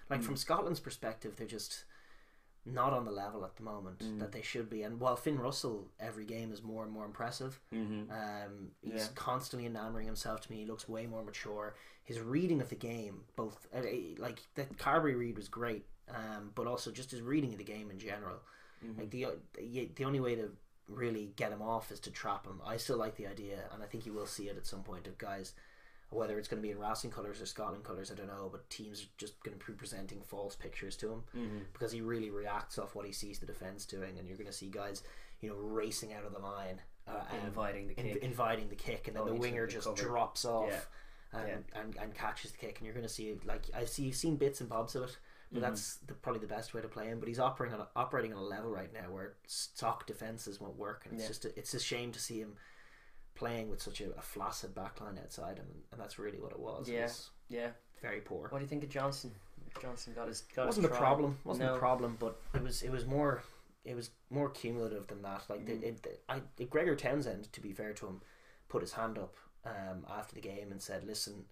Like from Scotland's perspective, they're just not on the level at the moment that they should be. And while Finn Russell every game is more and more impressive, he's constantly enamoring himself to me. He looks way more mature. His reading of the game, both like the Carberry read was great, but also just his reading of the game in general. Like the only way to really get him off is to trap him. I still like the idea, and I think you will see it at some point, of guys, whether it's going to be in Racing colours or Scotland colours, I don't know, but teams are just going to be presenting false pictures to him because he really reacts off what he sees the defence doing, and you're going to see guys, you know, racing out of the line, inviting the kick, and then the winger just drops off and catches the kick, and you're going to see, like, you've seen bits and bobs of it, but that's probably the best way to play him. But he's operating on a level right now where stock defences won't work, and it's a shame to see him playing with such a flaccid backline outside him, and that's really what it was. It was very poor. What do you think of Johnson? Johnson got his wasn't a problem, a problem, but it was more cumulative than that. Like Gregor Townsend, to be fair to him, put his hand up after the game and said, "Listen,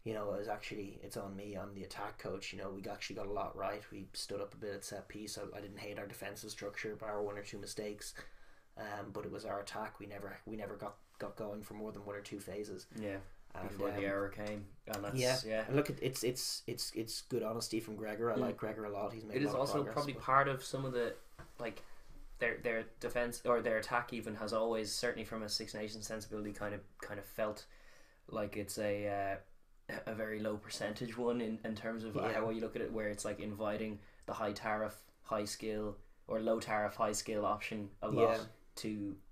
you know, it's on me. I'm the attack coach. You know, we actually got a lot right. We stood up a bit at set piece. I didn't hate our defensive structure, bar one or two mistakes, but it was our attack. We never got going for more than one or two phases. Yeah, and, before the error came. And that's, And look, it's good honesty from Gregor. I like Gregor a lot. He's made. It a is lot also of progress, probably part of some of the, like, their defense or their attack even has always, certainly from a Six Nations sensibility, kind of felt like it's a very low percentage one in terms of how you look at it, where it's like inviting the high tariff, high skill, or low tariff, high skill option a lot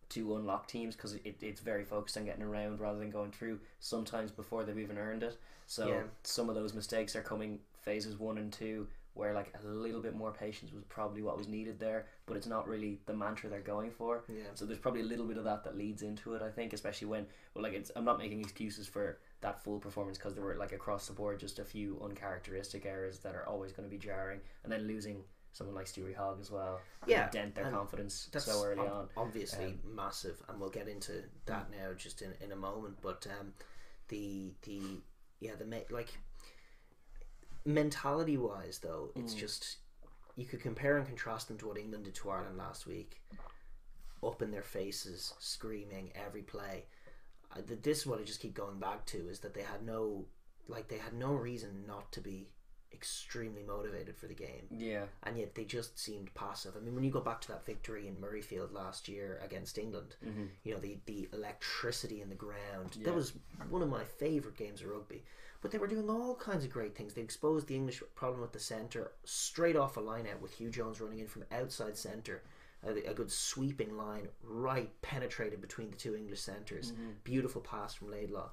to unlock teams, because it's very focused on getting around rather than going through sometimes before they've even earned it. So some of those mistakes are coming phases 1 and 2, where like a little bit more patience was probably what was needed there, but it's not really the mantra they're going for. So there's probably a little bit of that leads into it, I think, especially when, well, like, I'm not making excuses for that full performance, because there were, like, across the board just a few uncharacteristic errors that are always going to be jarring, and then losing someone like Stewie Hogg as well dent their confidence so early on. Obviously massive, and we'll get into that now just in a moment. But mentality wise though, it's just, you could compare and contrast them to what England did to Ireland last week, up in their faces, screaming every play. This is what I just keep going back to, is that they had no reason not to be extremely motivated for the game, and yet they just seemed passive. I mean, when you go back to that victory in Murrayfield last year against England, you know, the electricity in the ground, that was one of my favourite games of rugby. But they were doing all kinds of great things. They exposed the English problem with the centre straight off a line out, with Hugh Jones running in from outside centre, a good sweeping line, right, penetrated between the two English centres. Beautiful pass from Laidlaw.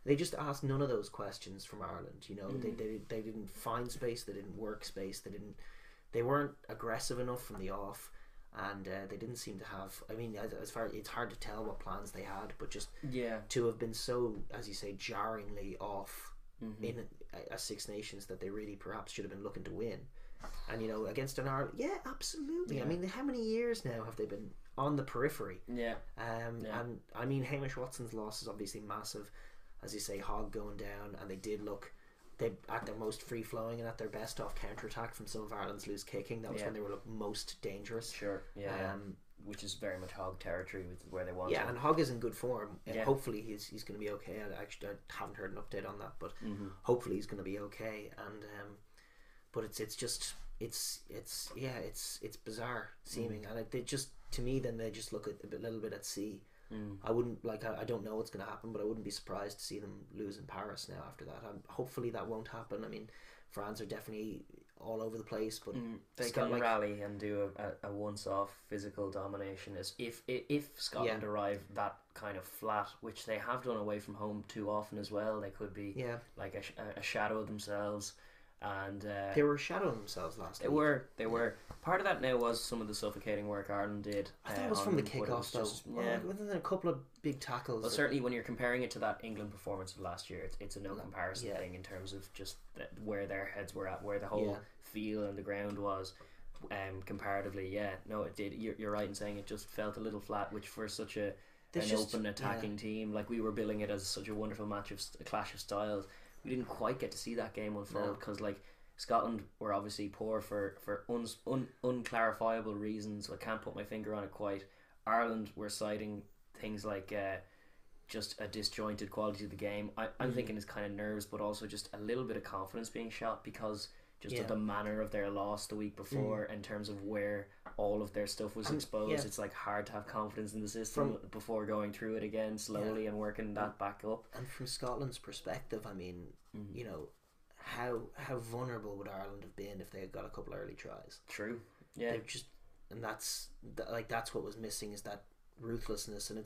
They just asked none of those questions from Ireland. You know, they didn't find space, they didn't work space, they weren't aggressive enough from the off, and they didn't seem to have. I mean, as far, it's hard to tell what plans they had, but just to have been so, as you say, jarringly off in a Six Nations, that they really perhaps should have been looking to win. And, you know, against an Ireland, absolutely. I mean, how many years now have they been on the periphery? And I mean, Hamish Watson's loss is obviously massive. As you say, Hogg going down, and they at their most free flowing and at their best off counter attack from some of Ireland's loose kicking. That was when they were most dangerous. Which is very much Hogg territory, with where they want. And Hogg is in good form. Hopefully he's going to be okay. I haven't heard an update on that, but hopefully he's going to be okay. And but it's bizarre seeming, and they just, to me, then they just look at a little bit at sea. I wouldn't, like, I don't know what's going to happen, but I wouldn't be surprised to see them lose in Paris now after that. Hopefully that won't happen. I mean, France are definitely all over the place, but they can rally and do a once-off physical domination. As if Scotland arrive that kind of flat, which they have done away from home too often as well, they could be like a shadow of themselves. And they were shadowing themselves last week. They were. Part of that now was some of the suffocating work Ireland did. I thought it was from the kick-off though. Within a couple of big tackles. Well, certainly when you're comparing it to that England performance of last year, it's a no comparison thing in terms of just where their heads were at, where the whole feel and the ground was. Comparatively, it did. You're right in saying it just felt a little flat, which for such an open attacking team, like, we were billing it as such a wonderful match of a clash of styles. We didn't quite get to see that game unfold, because like Scotland were obviously poor for unclarifiable reasons. I can't put my finger on it quite. Ireland were citing things like just a disjointed quality of the game. I'm thinking it's kind of nerves, but also just a little bit of confidence being shot because just of the manner of their loss the week before, in terms of where all of their stuff was exposed. It's like hard to have confidence in the system before going through it again slowly and working that back up. And from Scotland's perspective, I mean, you know, how vulnerable would Ireland have been if they had got a couple early tries? True. Yeah. They've just, and that's what was missing, is that ruthlessness. And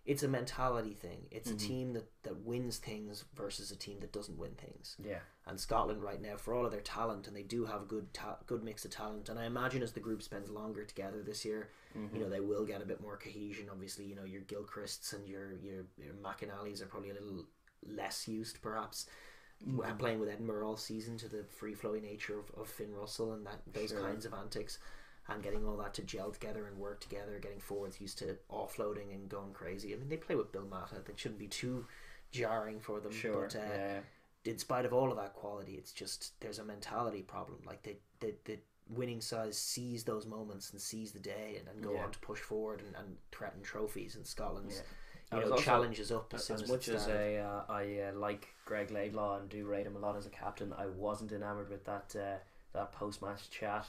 it's a mentality thing. It's a team that wins things versus a team that doesn't win things. Yeah. And Scotland right now, for all of their talent, and they do have a good mix of talent, and I imagine as the group spends longer together this year, you know, they will get a bit more cohesion. Obviously, you know, your Gilchrists and your McAnallys are probably a little less used, perhaps, playing with Edinburgh all season, to the free-flowing nature of Finn Russell and those kinds of antics. And getting all that to gel together and work together, getting forwards used to offloading and going crazy. I mean, they play with Bill Mata. That shouldn't be too jarring for them. But in spite of all of that quality, it's just, there's a mentality problem. Like, the winning side sees those moments and sees the day and go on to push forward and threaten trophies. And Scotland's challenges up as soon as much as I like Greg Laidlaw and do rate him a lot as a captain, I wasn't enamoured with that post-match chat.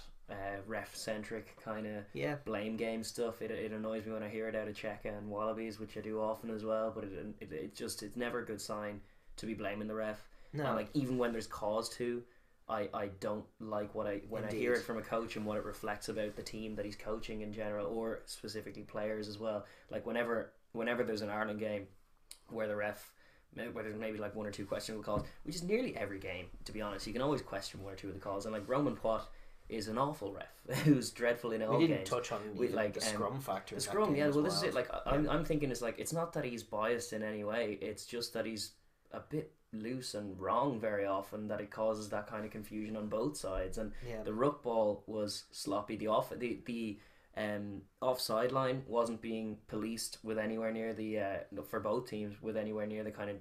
Ref centric kind of blame game stuff. It annoys me when I hear it out of Cheka and Wallabies, which I do often as well, but it's never a good sign to be blaming the ref. No. And like, even when there's cause to, I don't like when I hear it from a coach and what it reflects about the team that he's coaching in general, or specifically players as well. Like, whenever there's an Ireland game where the ref, where there's maybe like one or two questionable calls, which is nearly every game, to be honest, you can always question one or two of the calls. And like, Roman Watt is an awful ref who's dreadful in all games. We didn't touch on the scrum factor. The scrum, this is it. Like, I'm thinking, it's like, it's not that he's biased in any way. It's just that he's a bit loose and wrong very often, that it causes that kind of confusion on both sides. And the ruck ball was sloppy. The offside line wasn't being policed with anywhere near the for both teams with anywhere near the kind of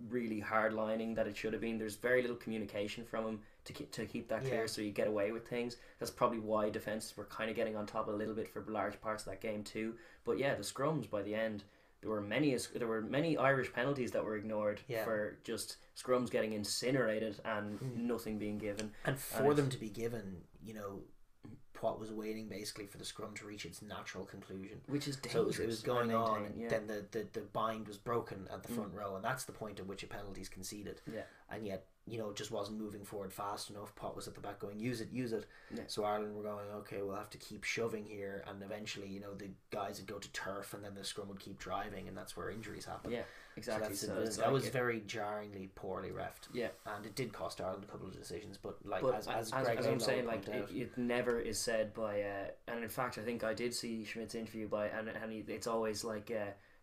really hard lining that it should have been. There's very little communication from him to keep that clear, so you get away with things. That's probably why defences were kind of getting on top a little bit for large parts of that game too. But the scrums by the end, there were many Irish penalties that were ignored for just scrums getting incinerated and nothing being given. And for them to be given, you know, Poit was waiting basically for the scrum to reach its natural conclusion, which is dangerous. So it was going on, and then the bind was broken at the front row, and that's the point at which a penalty is conceded. And yet, you know, it just wasn't moving forward fast enough. Poit was at the back going, use it. So Ireland were going, okay, we'll have to keep shoving here, and eventually, you know, the guys would go to turf, and then the scrum would keep driving, and that's where injuries happen. Exactly. So that was very jarringly poorly refed. And it did cost Ireland a couple of decisions, but as I'm saying, like, it never is said by and in fact I think I did see Schmidt's interview it's always like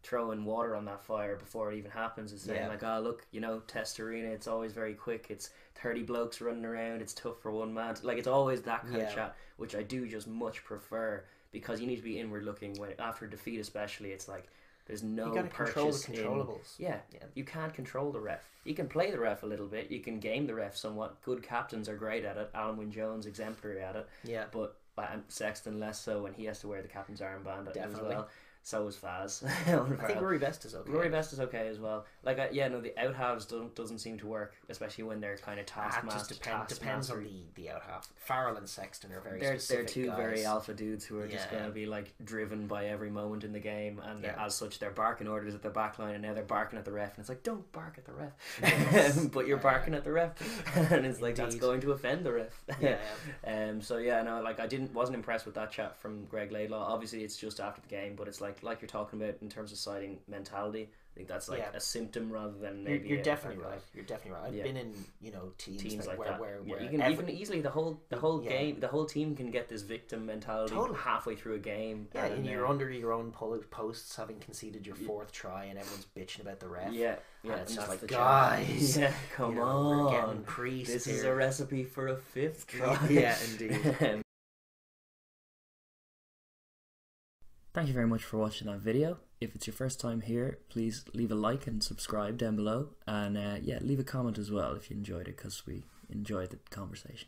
throwing water on that fire before it even happens. It's saying like, oh look, you know, Test Arena, it's always very quick, it's 30 blokes running around, it's tough for one man. Like, it's always that kind of chat, which I do just much prefer, because you need to be inward looking when, after defeat especially. It's like, there's no purchase control the controllables. You can't control the ref. You can play the ref a little bit. You can game the ref somewhat. Good captains are great at it. Alan Wynne-Jones, exemplary at it. But Sexton less so when he has to wear the captain's armband as well. So is Faz. I think Rory Best is okay. Rory Best is okay as well. Like, the out halves doesn't seem to work, especially when they're kind of taskmaster. Depends on the out half. Farrell and Sexton are very specific They're two guys. very alpha dudes who are just going to be like driven by every moment in the game, and as such they're barking orders at the back line, and now they're barking at the ref, and it's like, don't bark at the ref. But you're barking at the ref, and it's like, that's going to offend the ref. I wasn't impressed with that chat from Greg Laidlaw. Obviously it's just after the game, but it's like you're talking about in terms of citing mentality. I think that's like a symptom rather than maybe. You're definitely right. You're definitely right. I've been in, you know, teams like that where you can easily the whole game, the whole team can get this victim mentality halfway through a game. And you're under your own posts, having conceded your fourth try, and everyone's bitching about the ref. And it's just like, guys, come on, we're getting creased. This is a recipe for a fifth try. Indeed. Thank you very much for watching that video. if it's your first time here, please leave a like and subscribe down below, and leave a comment as well if you enjoyed it, because we enjoyed the conversation.